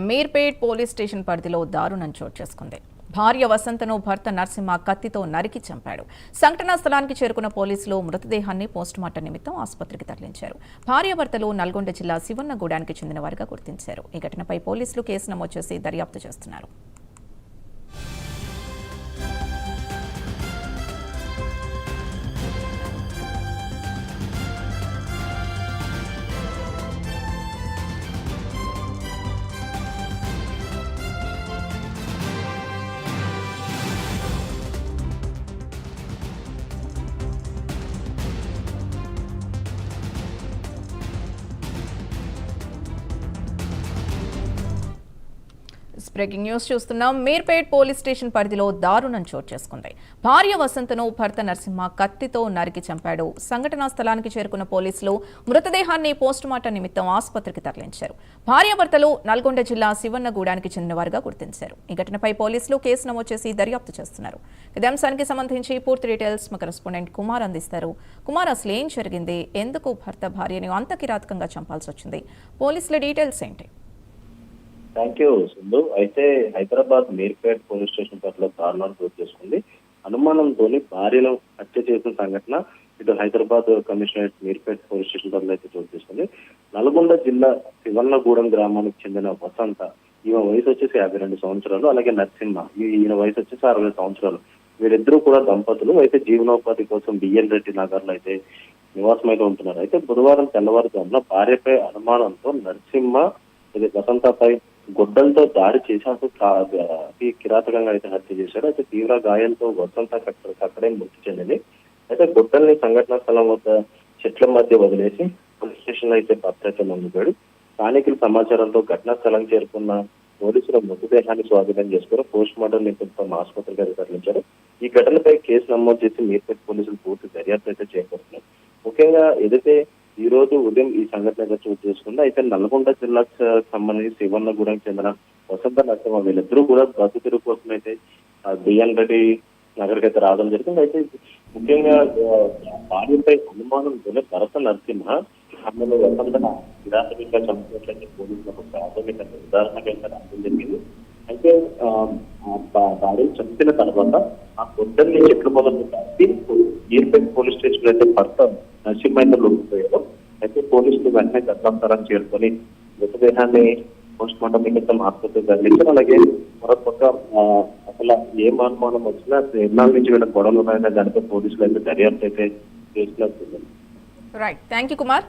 Meerpet police station పరిధిలో దారుణం చోటు చేసుకుంది. భార్య వసంతను భర్త నరసింహ కత్తితో నరికి చంపాడు. సంఘటనా స్థలానికి చేరుకున్న పోలీసులు మృతదేహాన్ని పోస్టుమార్టం నిమిత్తం ఆసుపత్రికి తరలించారు. భార్యాభర్తలు నల్గొండ జిల్లా శివన్నగూడానికి చెందిన వారిగా గుర్తించారు. ఈ ఘటనపై పోలీసులు కేసు నమోదు చేసి దర్యాప్తు చేస్తున్నారు. బ్రేకింగ్ న్యూస్ చూస్తున్నాం. మీర్పేట్ పోలీస్ స్టేషన్ పరిధిలో దారుణం చోటు చేసుకుంది. భార్య వసంతను భర్త నరసింహ కత్తితో నరికి చంపాడు. సంఘటనా స్థలానికి చేరుకున్న పోలీసులు మృతదేహాన్ని పోస్టుమార్టం నిమిత్తం ఆసుపత్రికి తరలించారు. భార్యాభర్తలు నల్గొండ జిల్లా శివన్నగూడానికి చెందిన వారుగా గుర్తించారు. ఈ ఘటనపై పోలీసులు కేసు నమోదు చేసి దర్యాప్తు చేస్తున్నారు. ఇదే అంశానికి సంబంధించి పూర్తి డీటెయిల్స్ మా కరెస్పాండెంట్ కుమార్ అందిస్తారు. కుమార్, అసలు ఏం జరిగింది? ఎందుకు భర్త భార్యని అంత కిరాతకంగా చంపాల్సి వచ్చింది? పోలీసుల డీటెయిల్స్ ఏంటి? Thank you Sindhu. అయితే హైదరాబాద్ మీర్పేట్ పోలీస్ స్టేషన్ పట్ల దారుణాలు చోటు చేసుకుంది. అనుమానంతో భార్యను హత్య చేసిన సంఘటన ఇటు Hyderabad commissionerate Meerpet police station పట్ల అయితే చోటు చేసుకుంది. నల్గొండ జిల్లా శివన్నగూడెం గ్రామానికి చెందిన వసంత, ఈమె వయసు వచ్చేసి 52 సంవత్సరాలు. అలాగే నరసింహ, ఈయన వయసు వచ్చేసి 60 సంవత్సరాలు. వీరిద్దరూ కూడా దంపతులు. అయితే జీవనోపాధి కోసం బిఎన్ రెడ్డి నగర్ లో అయితే నివాసం అయితే ఉంటున్నారు. అయితే బుధవారం తెల్లవారుజామున భార్యపై అనుమానంతో నరసింహ వసంతపై గొడ్డలతో దాడి చేసి అతి కిరాతకంగా అయితే హత్య చేశాడు. అయితే తీవ్ర గాయంతో వసంత అక్కడే మృతి చెందింది. అయితే గొడ్డల్ని సంఘటనా స్థలం వద్ద చెట్ల మధ్య వదిలేసి పోలీస్ స్టేషన్ లో అయితే భర్త నొందిపోయాడు. స్థానికుల సమాచారంతో ఘటనా స్థలం చేరుకున్న పోలీసులు మృతదేహాన్ని స్వాధీనం చేసుకుని పోస్ట్ మార్టం నిమిత్తం ఆసుపత్రికి అయితే తరలించారు. ఈ ఘటనపై కేసు నమోదు చేసి మీర్పేట్ పోలీసులు పూర్తి దర్యాప్తు అయితే చేపడుతున్నారు. ముఖ్యంగా ఏదైతే ఈ రోజు ఉదయం ఈ సంఘటన చోటు చేసుకుంది. అయితే నల్గొండ జిల్లాకు సంబంధించి శివన్నగూడెంకి చెందిన వసంత నరసింహ వీళ్ళిద్దరూ కూడా బతుకు కోసం అయితే బిఎన్ రెడ్డి నగర్కి అయితే రావడం జరిగింది. అయితే ముఖ్యంగా భార్యపై అనుమానంతోనే భరత నరసింహ ఆమెను వసంత కిరాతకంగా చంపినట్లయితే పోలీసులకు ప్రాథమిక నిర్ధారణగా అయితే రావడం జరిగింది. అయితే భార్యను చంపిన తర్వాత ఆ గొడ్డల్ని చెట్లు మొదలు దాటి మీర్పేట్ పోలీస్ స్టేషన్ అయితే భర్త నరసింహ అయితే లొంగిపోయారు. అయితే పోలీసులు వెంటనే ఘటనాస్థలాన్ని చేరుకొని మృతదేహాన్ని పోస్ట్ మార్టం నిమిత్తం ఆసుపత్రికి తరలించారు. అలాగే మరొక అసలు ఏం అనుమానం వచ్చినా ఎన్నాళ్ళ నుంచి వీళ్ళ గొడవలు ఉన్నాయనే దానిపై పోలీసులు అయితే దర్యాప్తు అయితే చేస్తున్నారు. Right, thank you Kumar.